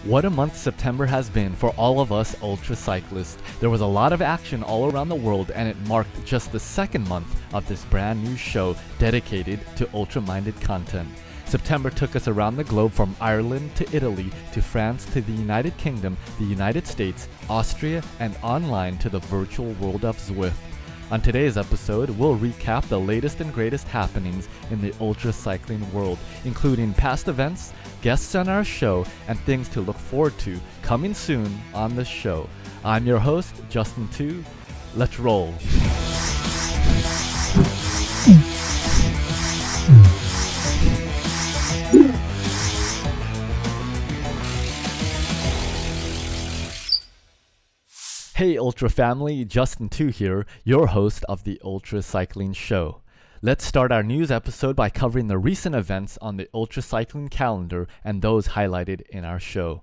What a month September has been for all of us ultra cyclists. There was a lot of action all around the world, and it marked just the second month of this brand new show dedicated to ultra-minded content. September took us around the globe, from Ireland to Italy to France to the United Kingdom, the United States, Austria, and online to the virtual world of Zwift. On today's episode, we'll recap the latest and greatest happenings in the ultra cycling world, including past events, guests on our show, and things to look forward to coming soon on the show. I'm your host, Justin Tu. Let's roll. Hey Ultra family, Justin Tu here, your host of the Ultra Cycling Show. Let's start our news episode by covering the recent events on the Ultra Cycling calendar and those highlighted in our show.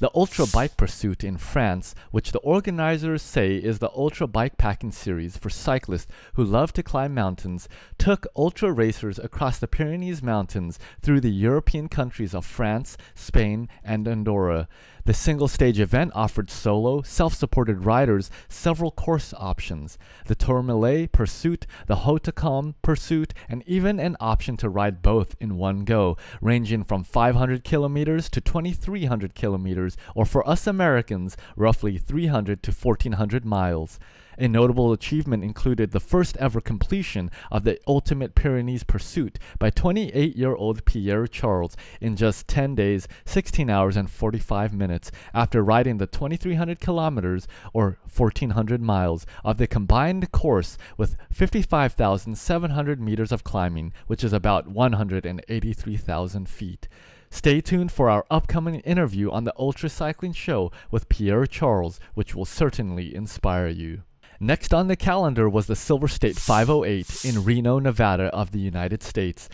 The Ultra Bike Pursuit in France, which the organizers say is the ultra bikepacking series for cyclists who love to climb mountains, took ultra racers across the Pyrenees Mountains through the European countries of France, Spain, and Andorra. The single-stage event offered solo, self-supported riders several course options: the Tourmalet Pursuit, the Hautacam Pursuit, and even an option to ride both in one go, ranging from 500 kilometers to 2,300 kilometers, or for us Americans, roughly 300 to 1,400 miles. A notable achievement included the first ever completion of the Ultimate Pyrenees Pursuit by 28-year-old Pierre Charles in just 10 days, 16 hours and 45 minutes after riding the 2,300 kilometers or 1,400 miles of the combined course with 55,700 meters of climbing, which is about 183,000 feet. Stay tuned for our upcoming interview on the Ultra Cycling Show with Pierre Charles, which will certainly inspire you. Next on the calendar was the Silver State 508 in Reno, Nevada of the United States.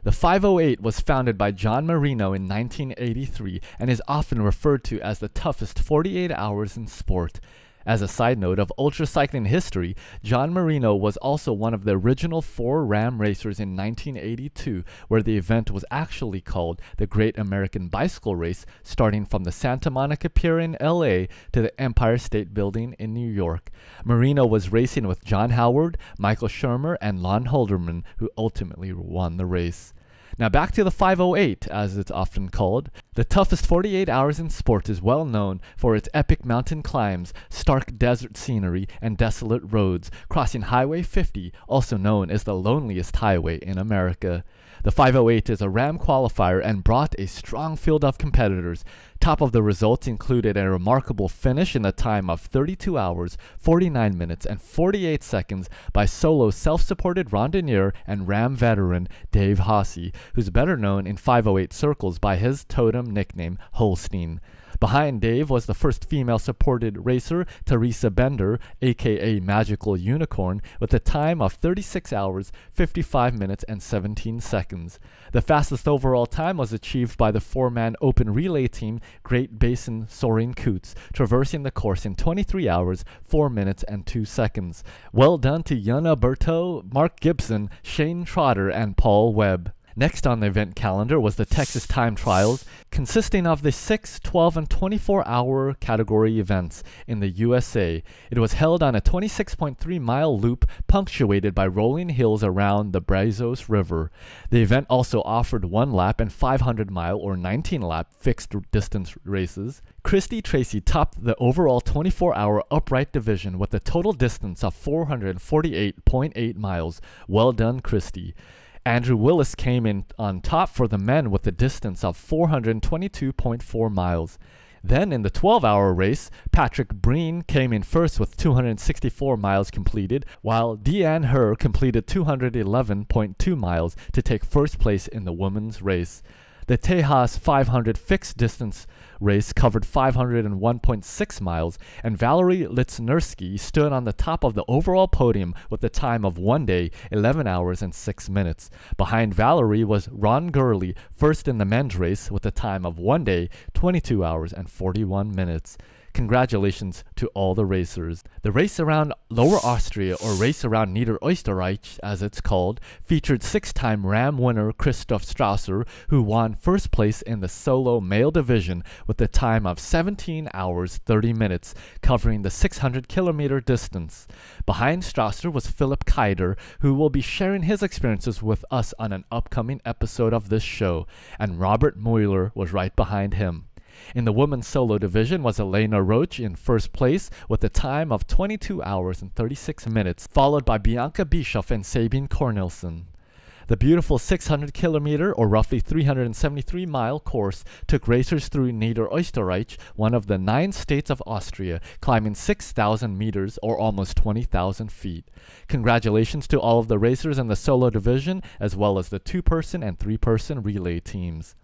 The 508 was founded by John Marino in 1983 and is often referred to as the toughest 48 hours in sport. As a side note of ultra cycling history, John Marino was also one of the original 4 Ram racers in 1982, where the event was actually called the Great American Bicycle Race, starting from the Santa Monica Pier in LA to the Empire State Building in New York. Marino was racing with John Howard, Michael Shermer, and Lon Holderman, who ultimately won the race. Now back to the 508, as it's often called. The toughest 48 hours in sport is well known for its epic mountain climbs, stark desert scenery, and desolate roads, crossing Highway 50, also known as the loneliest highway in America. The 508 is a Ram qualifier and brought a strong field of competitors. Top of the results included a remarkable finish in the time of 32 hours, 49 minutes, and 48 seconds by solo self-supported randonneur and Ram veteran Dave Haase, who's better known in 508 circles by his totem nickname Holstein. Behind Dave was the first female-supported racer, Teresa Bender, aka Magical Unicorn, with a time of 36 hours, 55 minutes, and 17 seconds. The fastest overall time was achieved by the 4-man open relay team Great Basin Soaring Coots, traversing the course in 23 hours, 4 minutes, and 2 seconds. Well done to Yana Berto, Mark Gibson, Shane Trotter, and Paul Webb. Next on the event calendar was the Texas Time Trials, consisting of the 6, 12, and 24-hour category events in the USA. It was held on a 26.3-mile loop punctuated by rolling hills around the Brazos River. The event also offered 1-lap and 500-mile or 19-lap fixed-distance races. Christy Tracy topped the overall 24-hour upright division with a total distance of 448.8 miles. Well done, Christy. Andrew Willis came in on top for the men with a distance of 422.4 miles. Then in the 12-hour race, Patrick Breen came in first with 264 miles completed, while Deanne Herr completed 211.2 miles to take first place in the women's race. The Tejas 500 fixed distance race covered 501.6 miles, and Valerie Litsnersky stood on the top of the overall podium with a time of 1 day, 11 hours and 6 minutes. Behind Valerie was Ron Gurley, first in the men's race with a time of 1 day, 22 hours and 41 minutes. Congratulations to all the racers. The race around Lower Austria, or race around Niederösterreich as it's called, featured 6-time Ram winner Christoph Strasser, who won first place in the solo male division with a time of 17 hours 30 minutes, covering the 600-kilometer distance. Behind Strasser was Philipp Keider, who will be sharing his experiences with us on an upcoming episode of this show, and Robert Mueller was right behind him. In the women's solo division was Elena Roach in first place with a time of 22 hours and 36 minutes, followed by Bianca Bischoff and Sabine Cornelsen. The beautiful 600-kilometer, or roughly 373-mile course took racers through Niederösterreich, one of the 9 states of Austria, climbing 6,000 meters, or almost 20,000 feet. Congratulations to all of the racers in the solo division, as well as the 2-person and 3-person relay teams.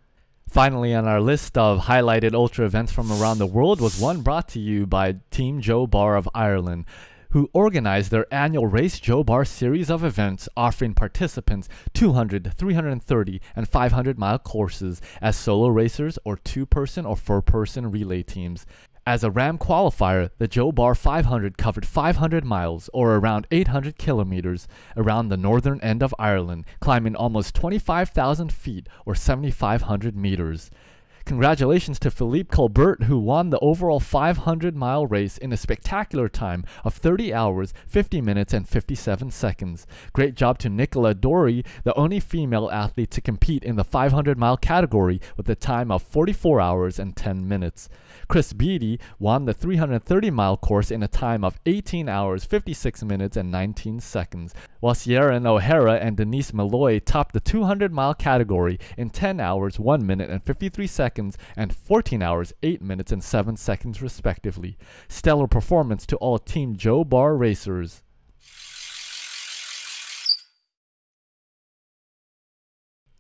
Finally, on our list of highlighted ultra events from around the world was one brought to you by Team Joe Barr of Ireland, who organized their annual Race Joe Barr series of events offering participants 200, 330, and 500-mile courses as solo racers or 2-person or 4-person relay teams. As a Ram qualifier, the Joe Barr 500 covered 500 miles, or around 800 kilometers, around the northern end of Ireland, climbing almost 25,000 feet, or 7,500 meters. Congratulations to Philippe Colbert, who won the overall 500-mile race in a spectacular time of 30 hours, 50 minutes, and 57 seconds. Great job to Nicola Dory, the only female athlete to compete in the 500-mile category with a time of 44 hours and 10 minutes. Chris Beattie won the 330-mile course in a time of 18 hours, 56 minutes, and 19 seconds, while Sierra O'Hara and Denise Malloy topped the 200-mile category in 10 hours, 1 minute, and 53 seconds, and 14 hours, 8 minutes, and 7 seconds respectively. Stellar performance to all Team Joe Barr racers.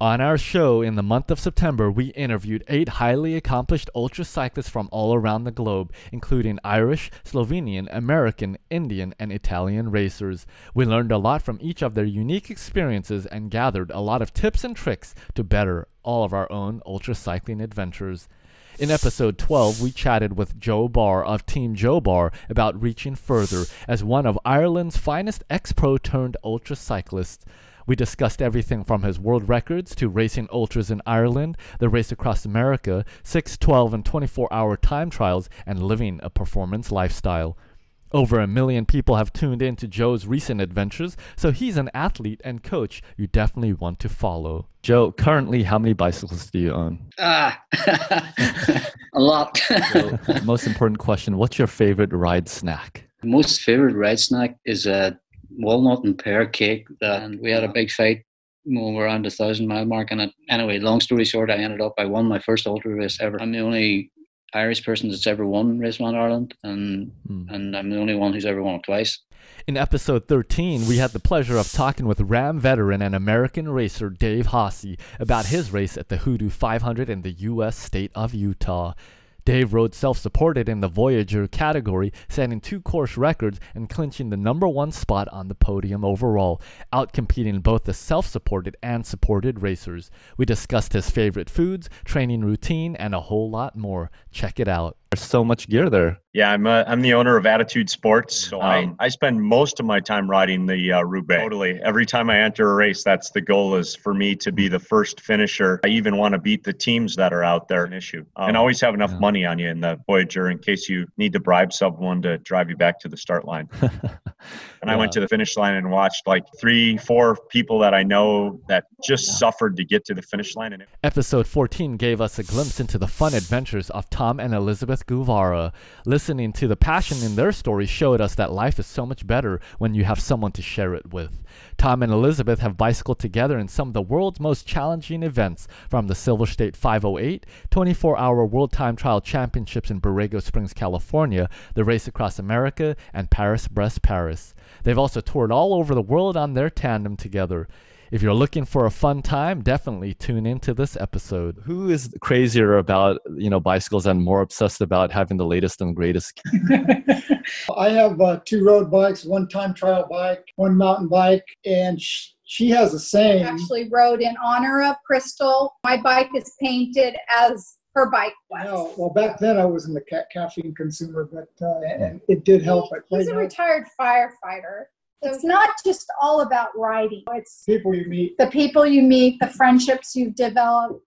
On our show in the month of September, we interviewed 8 highly accomplished ultra cyclists from all around the globe, including Irish, Slovenian, American, Indian, and Italian racers. We learned a lot from each of their unique experiences and gathered a lot of tips and tricks to better all of our own ultra cycling adventures. In episode 12, we chatted with Joe Barr of Team Joe Barr about reaching further as one of Ireland's finest ex-pro turned ultra cyclists. We discussed everything from his world records to racing ultras in Ireland, the race across America, 6, 12, and 24-hour time trials, and living a performance lifestyle. Over 1 million people have tuned in to Joe's recent adventures, so he's an athlete and coach you definitely want to follow. Joe, currently, how many bicycles do you own? A lot. So, most important question, what's your favorite ride snack? Most favorite ride snack is a walnut and pear cake, and we had a big fight when we were around the 1,000-mile mark. And anyway, long story short, I won my first ultra race ever. I'm the only Irish person that's ever won Race Around Ireland, and I'm the only one who's ever won it twice. In episode 13, we had the pleasure of talking with Ram veteran and American racer Dave Haase about his race at the Hoodoo 500 in the U.S. state of Utah. Dave rode self-supported in the Voyager category, setting 2 course records and clinching the #1 spot on the podium overall, outcompeting both the self-supported and supported racers. We discussed his favorite foods, training routine, and a whole lot more. Check it out. There's so much gear there. Yeah, I'm the owner of Attitude Sports. So I spend most of my time riding the Roubaix. Totally. Every time I enter a race, that's the goal, is for me to be the first finisher. I even want to beat the teams that are out there. An issue. And always have enough money on you in the Voyager in case you need to bribe someone to drive you back to the start line. And I went to the finish line and watched like 3-4 people that I know that just suffered to get to the finish line. And Episode 14 gave us a glimpse into the fun adventures of Tom and Elizabeth Guevara. Listening to the passion in their story showed us that life is so much better when you have someone to share it with. Tom and Elizabeth have bicycled together in some of the world's most challenging events, from the Silver State 508, 24-hour World Time Trial Championships in Borrego Springs, California, the Race Across America, and Paris-Brest Paris. They've also toured all over the world on their tandem together. If you're looking for a fun time, definitely tune into this episode. Who is crazier about, bicycles and more obsessed about having the latest and greatest? I have 2 road bikes, 1 time trial bike, 1 mountain bike, and she has the same. Actually rode in honor of Crystal. My bike is painted as her bike was. No, well, back then I wasn't a caffeine consumer, but and it did help. He's a retired firefighter. It's not just all about riding. It's people you meet. The people you meet, the friendships you've developed.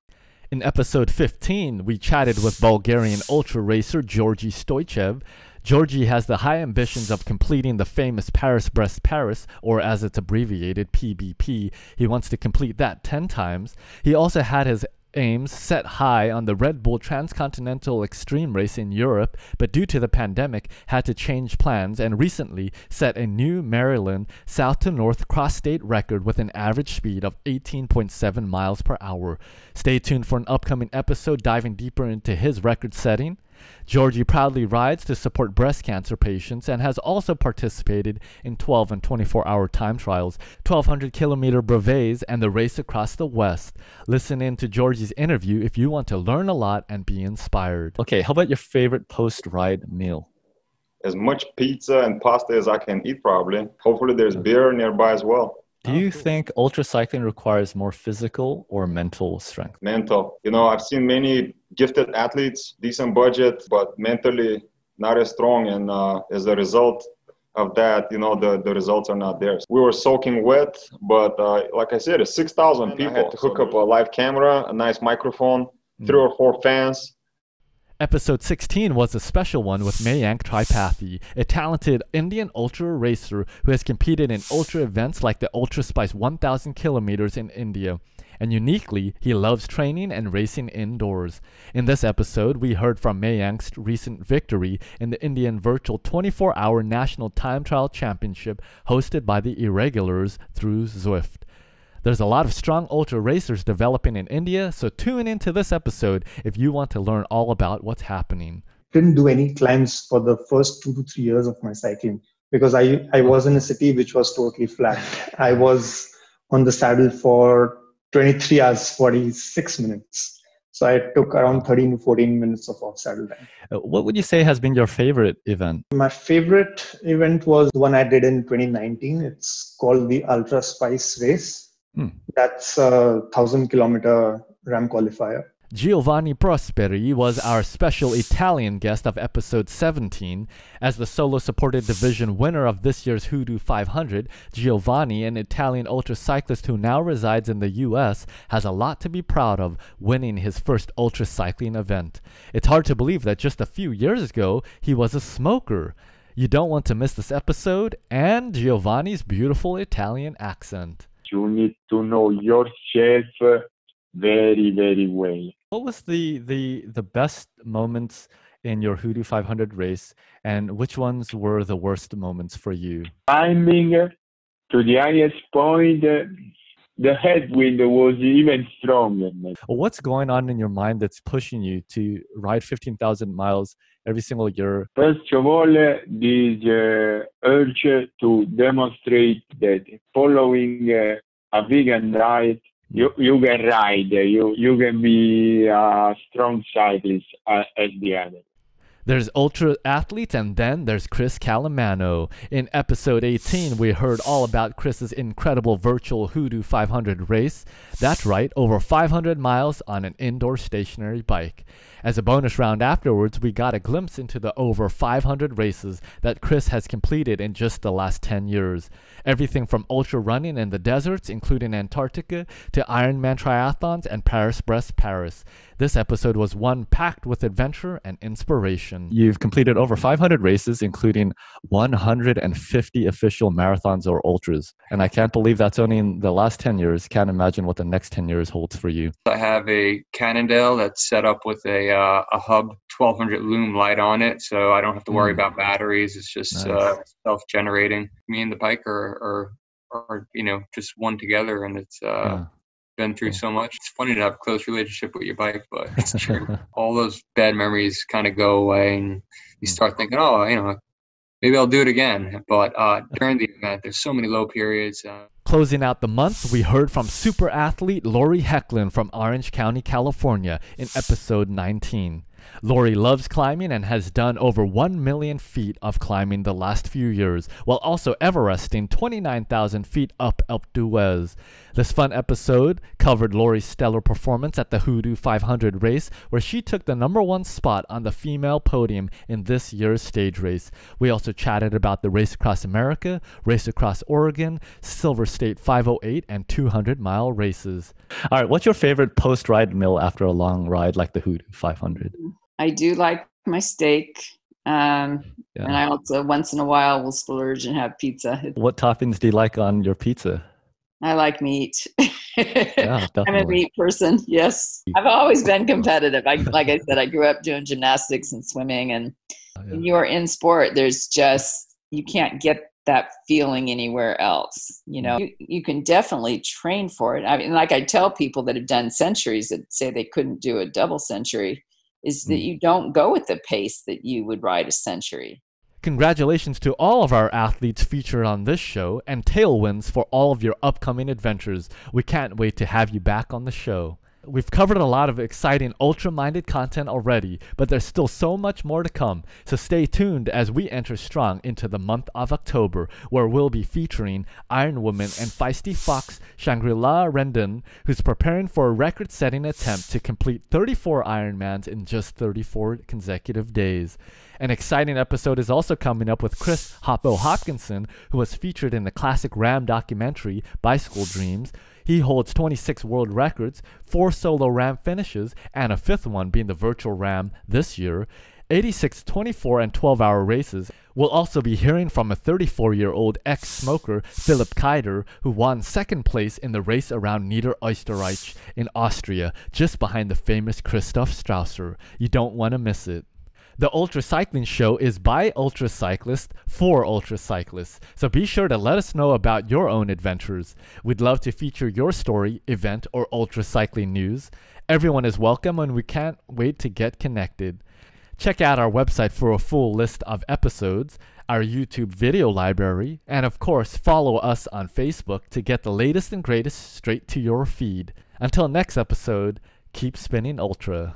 In episode 15, we chatted with Bulgarian ultra racer Georgie Stoichev. Georgie has the high ambitions of completing the famous Paris-Brest-Paris, or as it's abbreviated, PBP. He wants to complete that 10 times. He also had his aims set high on the Red Bull Transcontinental Extreme Race in Europe, but due to the pandemic had to change plans and recently set a new Maryland south to north cross-state record with an average speed of 18.7 miles per hour. Stay tuned for an upcoming episode diving deeper into his record setting. Georgie proudly rides to support breast cancer patients and has also participated in 12 and 24-hour time trials, 1,200-kilometer brevets, and the race across the West. Listen in to Georgie's interview if you want to learn a lot and be inspired. Okay, how about your favorite post-ride meal? As much pizza and pasta as I can eat, probably. Hopefully there's beer nearby as well. Do you think ultra cycling requires more physical or mental strength? Mental. You know, I've seen many gifted athletes, decent budget, but mentally not as strong. And as a result of that, you know, the results are not there. We were soaking wet, but like I said, it's 6,000 people. I had to hook up a live camera, a nice microphone, 3 or 4 fans. Episode 16 was a special one with Mayank Tripathi, a talented Indian ultra racer who has competed in ultra events like the Ultra Spice 1,000 kilometers in India. And uniquely, he loves training and racing indoors. In this episode, we heard from Mayank's recent victory in the Indian Virtual 24-Hour National Time Trial Championship hosted by the Irregulars through Zwift. There's a lot of strong ultra racers developing in India, so tune into this episode if you want to learn all about what's happening. Didn't do any climbs for the first 2 to 3 years of my cycling because I was in a city which was totally flat. I was on the saddle for 23 hours, 46 minutes. So I took around 13 to 14 minutes of off saddle time. What would you say has been your favorite event? My favorite event was the one I did in 2019. It's called the Ultra Spice Race. That's a 1,000-kilometer RAM qualifier. Giovanni Prosperi was our special Italian guest of episode 17. As the solo-supported division winner of this year's Hoodoo 500, Giovanni, an Italian ultra cyclist who now resides in the US, has a lot to be proud of, winning his first ultra cycling event. It's hard to believe that just a few years ago, he was a smoker. You don't want to miss this episode and Giovanni's beautiful Italian accent. You need to know yourself very, very well. What was the best moments in your Hoodoo 500 race, and which ones were the worst moments for you? Climbing to the highest point, the headwind was even stronger. What's going on in your mind that's pushing you to ride 15,000 miles every single year? First of all, this urge to demonstrate that following a vegan diet, you can ride, you can be a strong cyclist as the other. There's ultra athletes, and then there's Chris Calamano. In episode 18, we heard all about Chris's incredible virtual Hoodoo 500 race. That's right, over 500 miles on an indoor stationary bike. As a bonus round afterwards, we got a glimpse into the over 500 races that Chris has completed in just the last 10 years. Everything from ultra running in the deserts, including Antarctica, to Ironman triathlons and Paris-Brest-Paris. This episode was one packed with adventure and inspiration. You've completed over 500 races, including 150 official marathons or ultras. And I can't believe that's only in the last 10 years. Can't imagine what the next 10 years holds for you. I have a Cannondale that's set up with a hub 1200 lume light on it, so I don't have to worry about batteries. It's just nice. Self-generating. Me and the bike are just one together, and it's been through so much. It's funny to have a close relationship with your bike, but it's true. All those bad memories kind of go away, and you start thinking, maybe I'll do it again. But during the event, there's so many low periods. Closing out the month, we heard from super athlete Lori Heckland from Orange County, California in episode 19. Lori loves climbing and has done over 1 million feet of climbing the last few years, while also Everesting 29,000 feet up Alpe d'Huez. This fun episode covered Lori's stellar performance at the Hoodoo 500 race, where she took the #1 spot on the female podium in this year's stage race. We also chatted about the Race Across America, Race Across Oregon, Silver State 508, and 200-mile races. All right, what's your favorite post-ride meal after a long ride like the Hoodoo 500? I do like my steak. And I also, once in a while, will splurge and have pizza. What toppings do you like on your pizza? I like meat. Yeah, I'm a meat person. Yes. I've always been competitive. Like I said, I grew up doing gymnastics and swimming. And when you are in sport, you can't get that feeling anywhere else. You can definitely train for it. I mean, like I tell people that have done centuries that say they couldn't do a double century, is that you don't go at the pace that you would ride a century. Congratulations to all of our athletes featured on this show, and tailwinds for all of your upcoming adventures. We can't wait to have you back on the show. We've covered a lot of exciting ultra-minded content already, but there's still so much more to come, so stay tuned as we enter strong into the month of October, where we'll be featuring Iron Woman and feisty fox Shangri-La Rendon, who's preparing for a record-setting attempt to complete 34 Ironmans in just 34 consecutive days. An exciting episode is also coming up with Chris Hoppo Hopkinson, who was featured in the classic Ram documentary Bicycle Dreams. He holds 26 world records, 4 solo Ram finishes, and a 5th one being the virtual Ram this year, 86 24 and 12-hour races. We'll also be hearing from a 34-year-old ex-smoker, Philipp Keider, who won 2nd place in the race around Niederösterreich in Austria, just behind the famous Christoph Strausser. You don't want to miss it. The Ultra Cycling Show is by ultra cyclists for ultra cyclists, so be sure to let us know about your own adventures. We'd love to feature your story, event, or ultra cycling news. Everyone is welcome, and we can't wait to get connected. Check out our website for a full list of episodes, our YouTube video library, and of course follow us on Facebook to get the latest and greatest straight to your feed. Until next episode, keep spinning ultra.